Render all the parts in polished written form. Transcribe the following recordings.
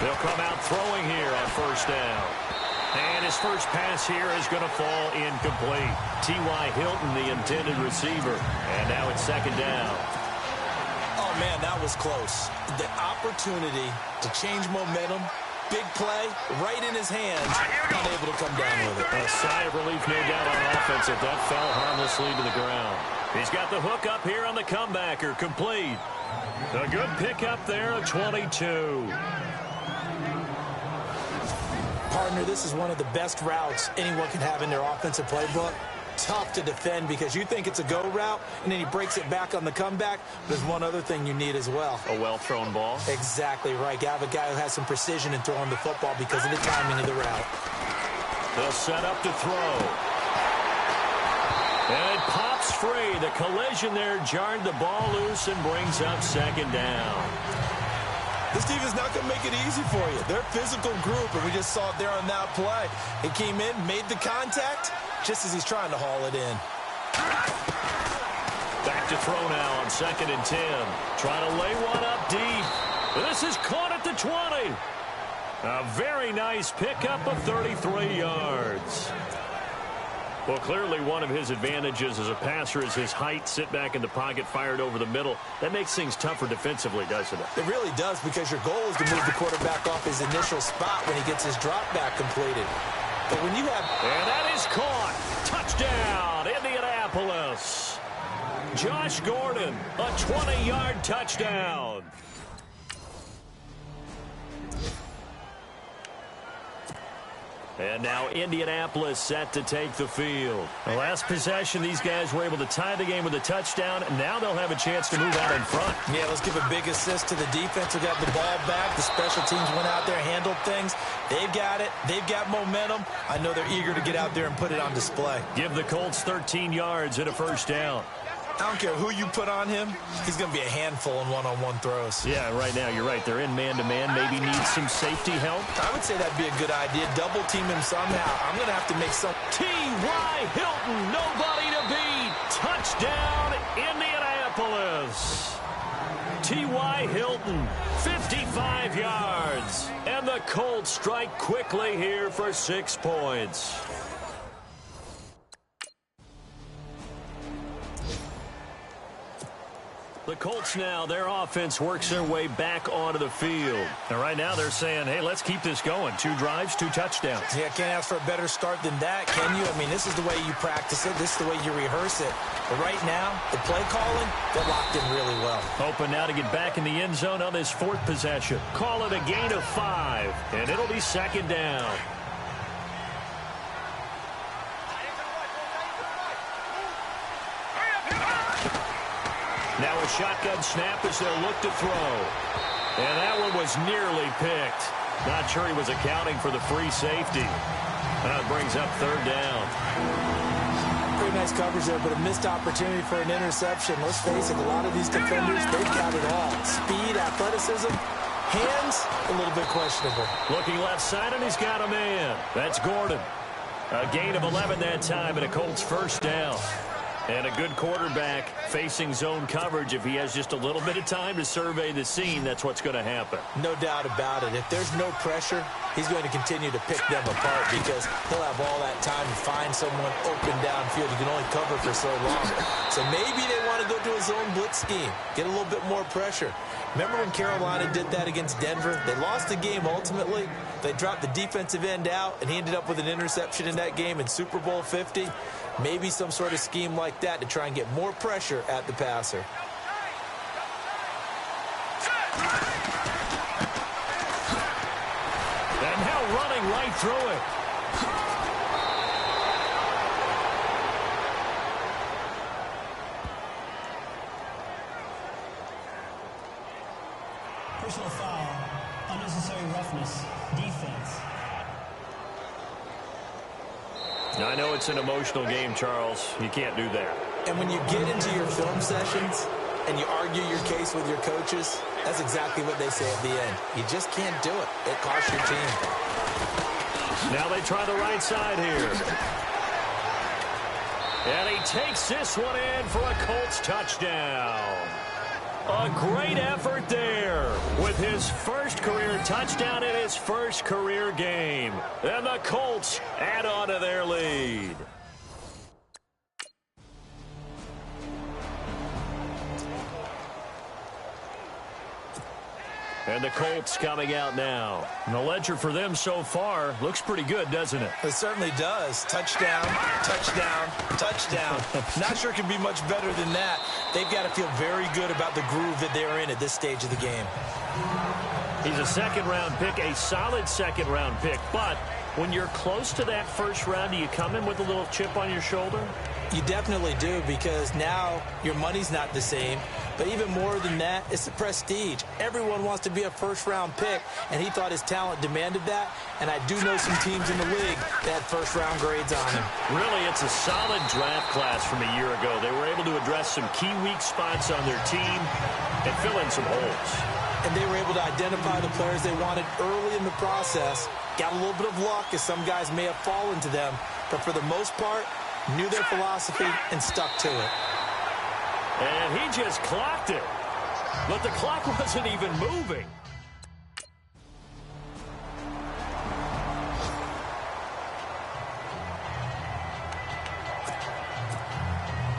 They'll come out throwing here on first down. And his first pass here is going to fall incomplete. T.Y. Hilton, the intended receiver. And now it's second down. Oh, man, that was close. The opportunity to change momentum, big play, right in his hands, unable to come down with it. A sigh of relief, no doubt, on offense if that fell harmlessly to the ground. He's got the hook up here on the comebacker, complete. A good pickup there of 22. Partner, this is one of the best routes anyone can have in their offensive playbook. Tough to defend because you think it's a go route, and then he breaks it back on the comeback. There's one other thing you need as well. A well-thrown ball? Exactly right. You have a guy who has some precision in throwing the football because of the timing of the route. They'll set up to throw. And it pops free. The collision there jarred the ball loose and brings up second down. This team is not going to make it easy for you. They're a physical group, and we just saw it there on that play. He came in, made the contact, just as he's trying to haul it in. Back to throw now on 2nd and 10. Trying to lay one up deep. This is caught at the 20. A very nice pickup of 33 yards. Well, clearly one of his advantages as a passer is his height. Sit back in the pocket, fired over the middle. That makes things tougher defensively, doesn't it? It really does, because your goal is to move the quarterback off his initial spot when he gets his drop back completed. But when you have... And that is caught. Touchdown, Indianapolis. Josh Gordon, a 20-yard touchdown. And now Indianapolis set to take the field. The last possession, these guys were able to tie the game with a touchdown. Now they'll have a chance to move out in front. Yeah, let's give a big assist to the defense who got the ball back. The special teams went out there, handled things. They've got it. They've got momentum. I know they're eager to get out there and put it on display. Give the Colts 13 yards and a first down. I don't care who you put on him. He's going to be a handful in one-on-one throws. Yeah, right now, you're right. They're in man-to-man. Maybe needs some safety help. I would say that'd be a good idea. Double team him somehow. I'm going to have to make some... T.Y. Hilton, nobody to beat. Touchdown, Indianapolis. T.Y. Hilton, 55 yards. And the Colts strike quickly here for 6 points. The Colts now, their offense works their way back onto the field. And right now they're saying, hey, let's keep this going. 2 drives, 2 touchdowns. Yeah, can't ask for a better start than that, can you? I mean, this is the way you practice it. This is the way you rehearse it. But right now, the play calling, they're locked in really well. Hoping now to get back in the end zone on this 4th possession. Call it a gain of 5, and it'll be second down. Now a shotgun snap as they'll look to throw. And that one was nearly picked. Not sure he was accounting for the free safety. That brings up 3rd down. Pretty nice coverage there, but a missed opportunity for an interception. Let's face it, a lot of these defenders, they've got it all. Speed, athleticism, hands, a little bit questionable. Looking left side, and he's got a man. That's Gordon. A gain of 11 that time, and a Colts first down. And a good quarterback facing zone coverage. If he has just a little bit of time to survey the scene, that's what's going to happen. No doubt about it. If there's no pressure, he's going to continue to pick them apart because he'll have all that time to find someone open downfield. He can only cover for so long. So maybe they want to go to a zone blitz scheme, get a little bit more pressure. Remember when Carolina did that against Denver? They lost the game ultimately. They dropped the defensive end out, and he ended up with an interception in that game in Super Bowl 50. Maybe some sort of scheme like that to try and get more pressure at the passer. And now running right through it. Personal foul, unnecessary roughness, defense. Now, I know it's an emotional game, Charles. You can't do that. And when you get into your film sessions and you argue your case with your coaches, that's exactly what they say at the end. You just can't do it. It costs your team. Now they try the right side here. And he takes this one in for a Colts touchdown. A great effort there with his first career touchdown in his first career game. And the Colts add on to their lead. And the Colts coming out now. And the ledger for them so far looks pretty good, doesn't it? It certainly does. Touchdown, touchdown, touchdown. Not sure it can be much better than that. They've got to feel very good about the groove that they're in at this stage of the game. He's a second-round pick, a solid second-round pick. But when you're close to that first round, do you come in with a little chip on your shoulder? You definitely do, because now your money's not the same. But even more than that, it's the prestige. Everyone wants to be a first-round pick, and he thought his talent demanded that. And I do know some teams in the league that had first-round grades on him. Really, it's a solid draft class from a year ago. They were able to address some key weak spots on their team and fill in some holes. And they were able to identify the players they wanted early in the process. Got a little bit of luck, as some guys may have fallen to them. But for the most part, knew their philosophy and stuck to it. And he just clocked it. But the clock wasn't even moving.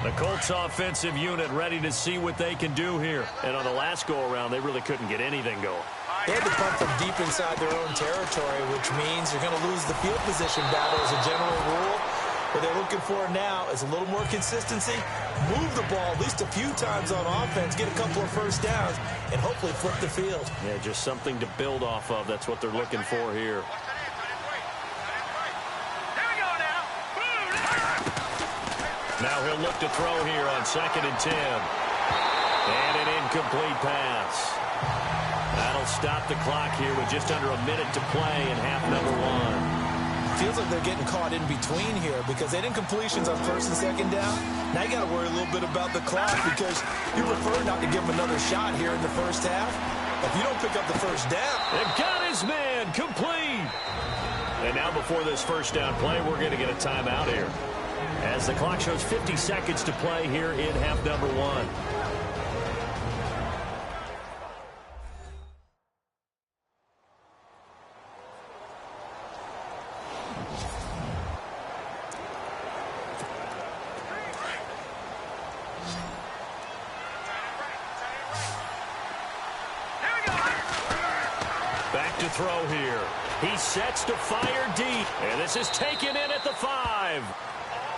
The Colts offensive unit ready to see what they can do here. And on the last go-around, they really couldn't get anything going. They had to punt from deep inside their own territory, which means you're going to lose the field position battle as a general rule. What they're looking for now is a little more consistency, move the ball at least a few times on offense, get a couple of first downs, and hopefully flip the field. Yeah, just something to build off of. That's what they're looking for here. Now he'll look to throw here on 2nd and 10. And an incomplete pass. That'll stop the clock here with just under a minute to play in half number 1. Feels like they're getting caught in between here because they didn't completions on 1st and 2nd down. Now you got to worry a little bit about the clock because you prefer not to give them another shot here in the first half. If you don't pick up the first down. They've got his man complete. And now before this first down play, we're going to get a timeout here. As the clock shows 50 seconds to play here in half number 1. Back to throw here. He sets to fire deep. And this is taken in at the 5.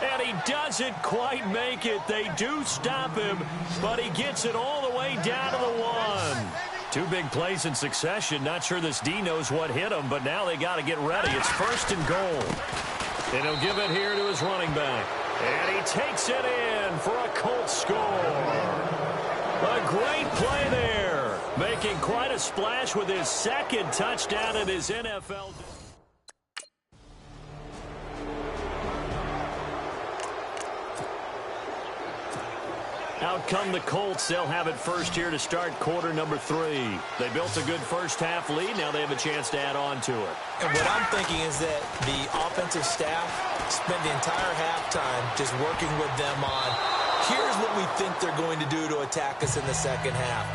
And he doesn't quite make it. They do stop him, but he gets it all the way down to the 1. 2 big plays in succession. Not sure this D knows what hit him, but now they got to get ready. It's 1st and goal. And he'll give it here to his running back. And he takes it in for a Colts score. A great play there. Making quite a splash with his 2nd touchdown in his NFL. Out come the Colts. They'll have it first here to start quarter number 3. They built a good first half lead. Now they have a chance to add on to it. And what I'm thinking is that the offensive staff spent the entire halftime just working with them on, here's what we think they're going to do to attack us in the second half.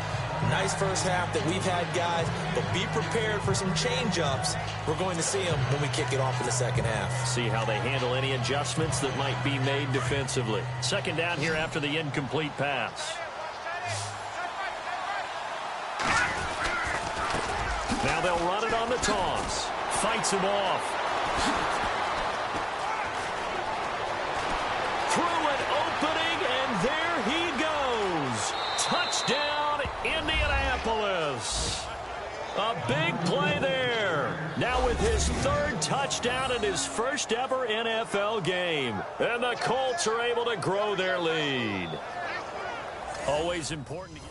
Nice first half that we've had, guys, but be prepared for some change-ups. We're going to see them when we kick it off in the second half. See how they handle any adjustments that might be made defensively. 2nd down here after the incomplete pass. Now they'll run it on the toss. Fights him off. Through an opening, and there he goes. Touchdown. Indianapolis. A big play there. Now with his 3rd touchdown in his first ever NFL game. And the Colts are able to grow their lead. Always important to get...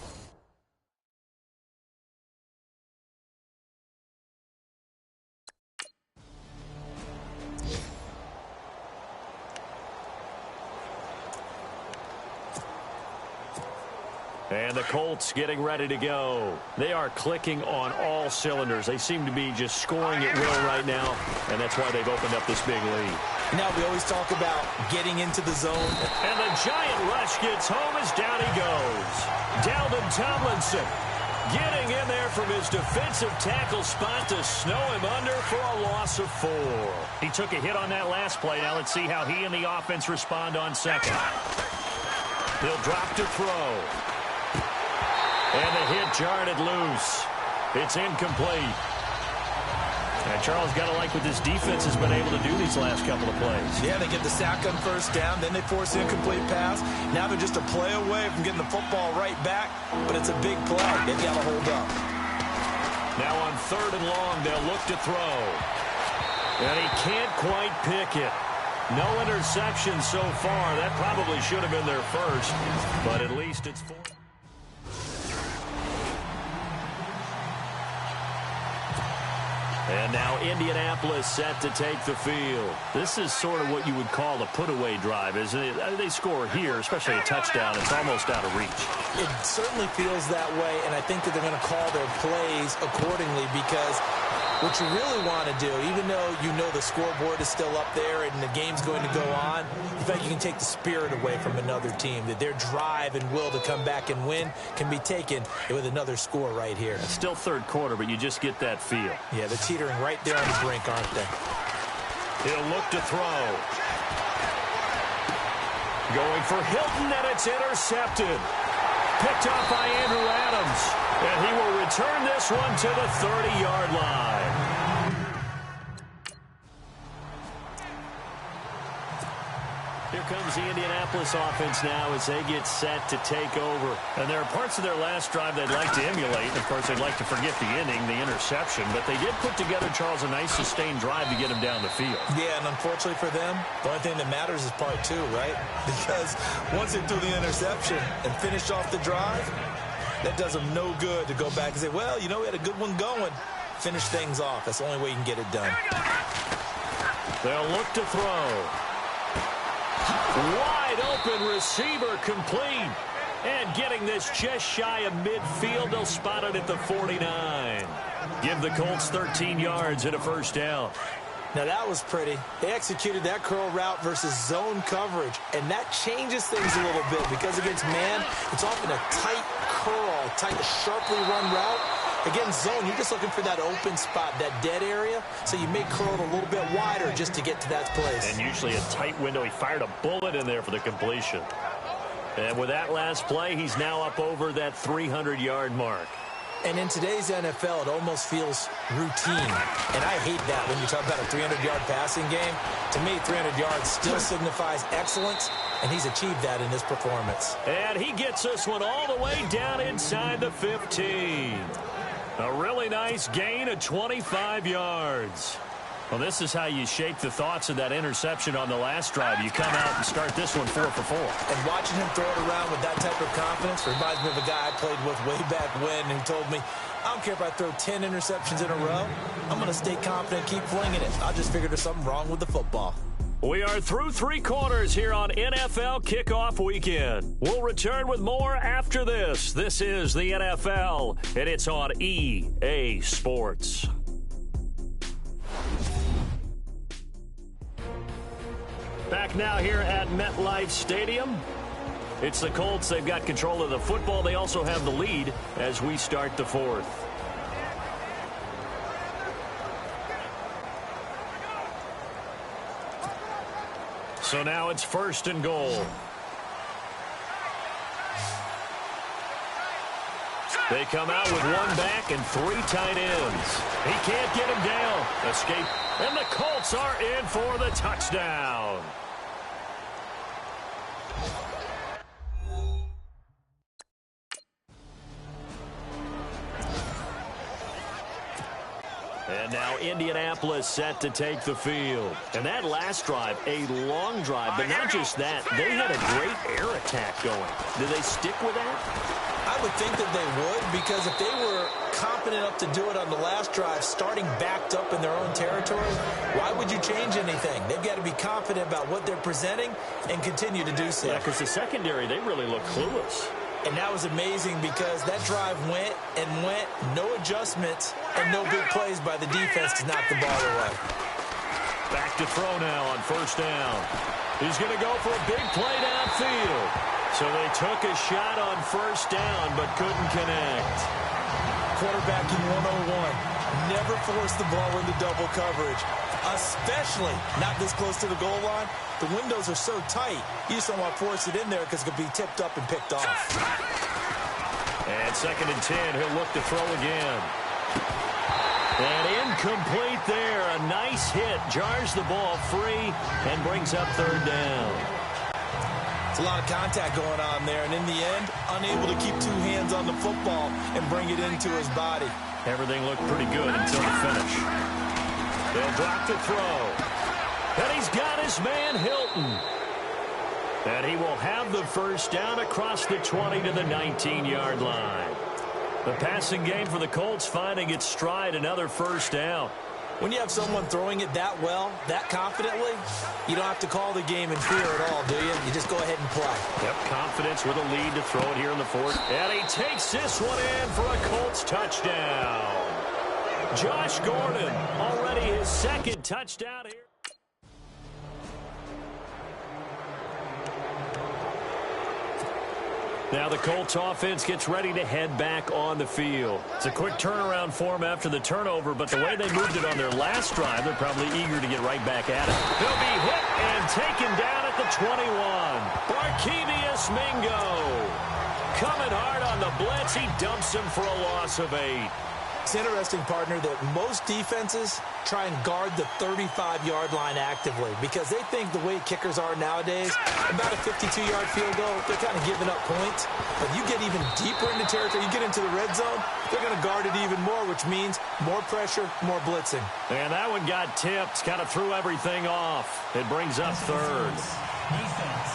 And the Colts getting ready to go. They are clicking on all cylinders. They seem to be just scoring at will right now, and that's why they've opened up this big lead. Now we always talk about getting into the zone. And the giant rush gets home as down he goes. Dalvin Tomlinson getting in there from his defensive tackle spot to snow him under for a loss of 4. He took a hit on that last play. Now let's see how he and the offense respond on second. He'll drop to throw. And the hit jarred it loose. It's incomplete. And Charles, got to like what this defense has been able to do these last couple of plays. Yeah, they get the sack on first down, then they force an incomplete pass. Now they're just a play away from getting the football right back, but it's a big play. They've got to hold up. Now on 3rd and long, they'll look to throw. And he can't quite pick it. No interception so far. That probably should have been their first, but at least it's 4. And now Indianapolis set to take the field. This is sort of what you would call a put-away drive, isn't it? They score here, especially a touchdown. It's almost out of reach. It certainly feels that way, and I think that they're going to call their plays accordingly because what you really want to do, even though you know the scoreboard is still up there and the game's going to go on, in fact, you can take the spirit away from another team, that their drive and will to come back and win can be taken with another score right here. It's still 3rd quarter, but you just get that feel. Yeah, they're teetering right there on the brink, aren't they? He'll look to throw. Going for Hilton, and it's intercepted. Picked off by Andrew Adams. And he will return this one to the 30-yard line. Here comes the Indianapolis offense now as they get set to take over. And there are parts of their last drive they'd like to emulate. Of course, they'd like to forget the inning, the interception. But they did put together, Charles, a nice sustained drive to get him down the field. Yeah, and unfortunately for them, the only thing that matters is part 2, right? Because once they do the interception and finish off the drive, that does them no good to go back and say, well, you know, we had a good one going. Finish things off. That's the only way you can get it done. They'll look to throw. Wide open receiver complete. And getting this just shy of midfield, they'll spot it at the 49. Give the Colts 13 yards and a first down. Now, that was pretty. They executed that curl route versus zone coverage, and that changes things a little bit because against man, it's often a tight curl, tight, sharply run route. Against zone, you're just looking for that open spot, that dead area, so you may curl it a little bit wider just to get to that place. And usually a tight window. He fired a bullet in there for the completion. And with that last play, he's now up over that 300-yard mark. And in today's NFL, it almost feels routine. And I hate that when you talk about a 300-yard passing game. To me, 300 yards still signifies excellence, and he's achieved that in this performance. And he gets this one all the way down inside the 15. A really nice gain of 25 yards. Well, this is how you shape the thoughts of that interception on the last drive. You come out and start this one 4 for 4. And watching him throw it around with that type of confidence reminds me of a guy I played with way back when who told me, I don't care if I throw 10 interceptions in a row. I'm going to stay confident, keep flinging it. I just figured there's something wrong with the football. We are through 3 quarters here on NFL Kickoff Weekend. We'll return with more after this. This is the NFL, and it's on EA Sports. Back now here at MetLife Stadium. It's the Colts. They've got control of the football. They also have the lead as we start the 4th. So now it's 1st and goal. They come out with 1 back and 3 tight ends. He can't get him down. Escape. And the Colts are in for the touchdown. And now Indianapolis set to take the field. And that last drive, a long drive, but not just that. They had a great air attack going. Did they stick with that? I would think that they would, because if they were confident enough to do it on the last drive, starting backed up in their own territory, why would you change anything? They've got to be confident about what they're presenting and continue to do so. Yeah, because the secondary, they really look clueless. And that was amazing because that drive went and went, no adjustments, and no big plays by the defense to knock the ball away. Back to throw now on 1st down. He's going to go for a big play downfield. So they took a shot on first down, but couldn't connect. Quarterbacking 101. Never force the ball into double coverage, especially not this close to the goal line. The windows are so tight, you just don't want to force it in there because it could be tipped up and picked off. And 2nd and 10, he'll look to throw again. And incomplete there. A nice hit. Jars the ball free and brings up 3rd down. It's a lot of contact going on there, and in the end, unable to keep 2 hands on the football and bring it into his body. Everything looked pretty good until the finish. They'll drop the throw. And he's got his man, Hilton. And he will have the first down across the 20 to the 19-yard line. The passing game for the Colts finding its stride, another first down. When you have someone throwing it that well, that confidently, you don't have to call the game in fear at all, do you? You just go ahead and play. Yep, confidence with a lead to throw it here in the 4th. And he takes this one in for a Colts touchdown. Josh Gordon, already his 2nd touchdown here. Now the Colts offense gets ready to head back on the field. It's a quick turnaround for them after the turnover, but the way they moved it on their last drive, they're probably eager to get right back at it. He'll be hit and taken down at the 21. Barkevius Mingo coming hard on the blitz. He dumps him for a loss of 8. It's interesting, partner, that most defenses try and guard the 35-yard line actively because they think the way kickers are nowadays, about a 52-yard field goal, they're kind of giving up points. But you get even deeper into territory, you get into the red zone, they're going to guard it even more, which means more pressure, more blitzing. And that one got tipped, kind of threw everything off. It brings up 3rd. Defense.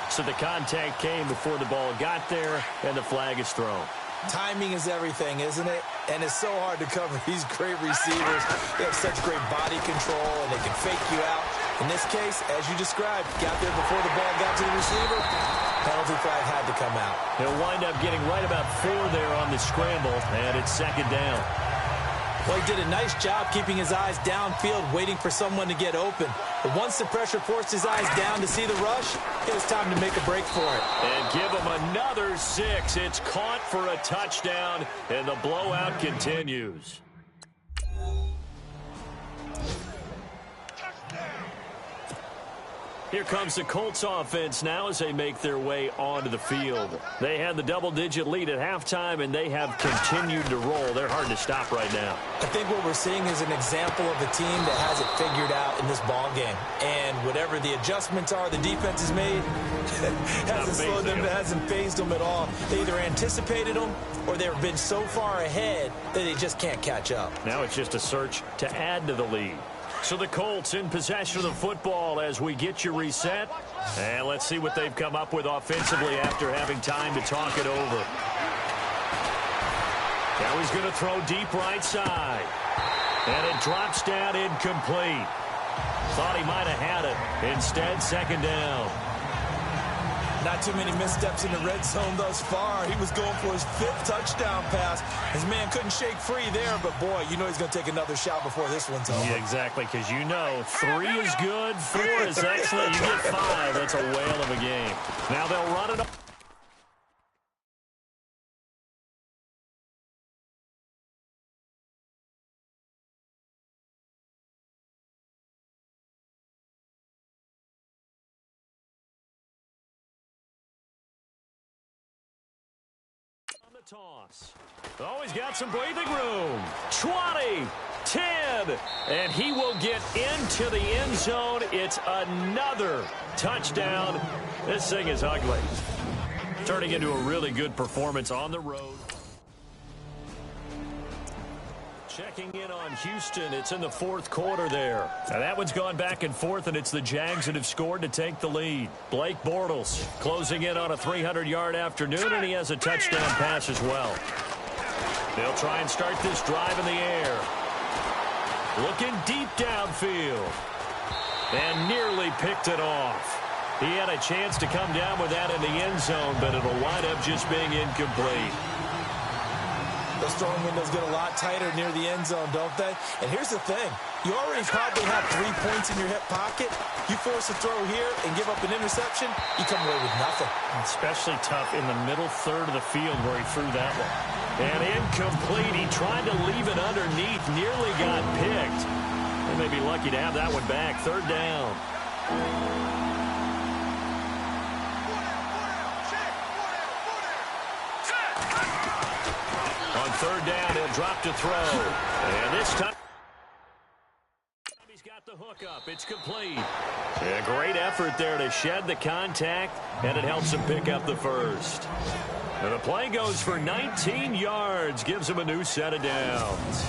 So the contact came before the ball got there, and the flag is thrown. Timing is everything, isn't it? And it's so hard to cover these great receivers. They have such great body control, and they can fake you out. In this case, as you described, got there before the ball got to the receiver. Penalty flag had to come out. He'll wind up getting right about 4 there on the scramble, and it's 2nd down. Well, he did a nice job keeping his eyes downfield, waiting for someone to get open. But once the pressure forced his eyes down to see the rush, it was time to make a break for it. And give him another 6. It's caught for a touchdown, and the blowout continues. Here comes the Colts offense now as they make their way onto the field. They had the double-digit lead at halftime, and they have continued to roll. They're hard to stop right now. I think what we're seeing is an example of a team that has it figured out in this ball game. And whatever the adjustments are the defense has made, hasn't slowed them, hasn't phased them at all. They either anticipated them or they've been so far ahead that they just can't catch up. Now it's just a search to add to the lead. So the Colts in possession of the football as we get you reset. And let's see what they've come up with offensively after having time to talk it over. Now he's going to throw deep right side. And it drops down incomplete. Thought he might have had it. Instead, 2nd down. Not too many missteps in the red zone thus far. He was going for his 5th touchdown pass. His man couldn't shake free there, but boy, you know he's going to take another shot before this one's over. Yeah, exactly, because you know 3 is good, 4 is excellent. You get 5, that's a whale of a game. Now they'll run it up. Toss. Oh, he's got some breathing room. 20, 10, and he will get into the end zone. It's another touchdown. This thing is ugly. Turning into a really good performance on the road. Checking in on Houston. It's in the 4th quarter there. Now that one's gone back and forth, and it's the Jags that have scored to take the lead. Blake Bortles closing in on a 300-yard afternoon, and he has a touchdown pass as well. They'll try and start this drive in the air. Looking deep downfield. And nearly picked it off. He had a chance to come down with that in the end zone, but it'll wind up just being incomplete. Those throwing windows get a lot tighter near the end zone, don't they? And here's the thing. You already probably have 3 points in your hip pocket. You force a throw here and give up an interception, you come away with nothing. Especially tough in the middle third of the field where he threw that one. And incomplete. He tried to leave it underneath. Nearly got picked. They may be lucky to have that one back. Third down. On third down, he'll drop to throw. And this time, he's got the hook up. It's complete. A great effort there to shed the contact, and it helps him pick up the first. And the play goes for 19 yards, gives him a new set of downs.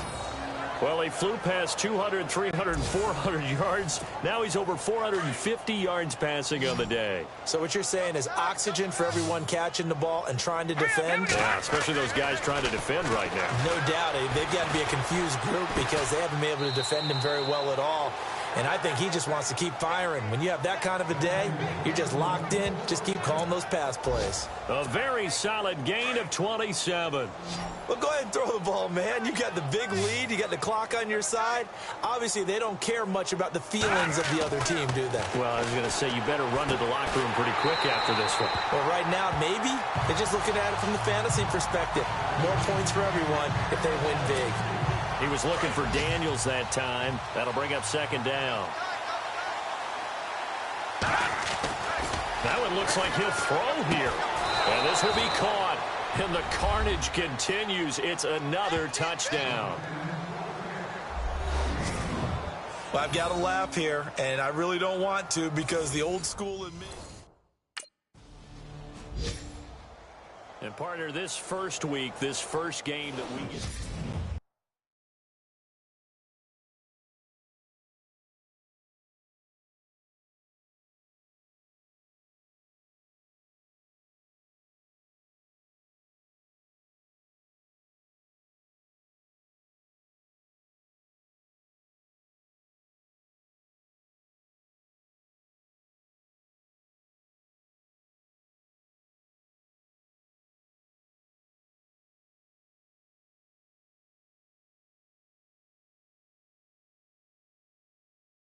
Well, he flew past 200, 300, and 400 yards. Now he's over 450 yards passing on the day. So what you're saying is oxygen for everyone catching the ball and trying to defend? Yeah, especially those guys trying to defend right now. No doubt. They've got to be a confused group because they haven't been able to defend him very well at all. And I think he just wants to keep firing. When you have that kind of a day, you're just locked in. Just keep calling those pass plays. A very solid gain of 27. Well, go ahead and throw the ball, man. You got the big lead. You got the clock on your side. Obviously, they don't care much about the feelings of the other team, do they? Well, I was going to say, you better run to the locker room pretty quick after this one. Well, right now, maybe. They're just looking at it from the fantasy perspective. More points for everyone if they win big. He was looking for Daniels that time. That'll bring up second down. That one looks like he'll throw here. And this will be caught. And the carnage continues. It's another touchdown. Well, I've got to laugh here, and I really don't want to because the old school in me. And partner, this first week, this first game that we get.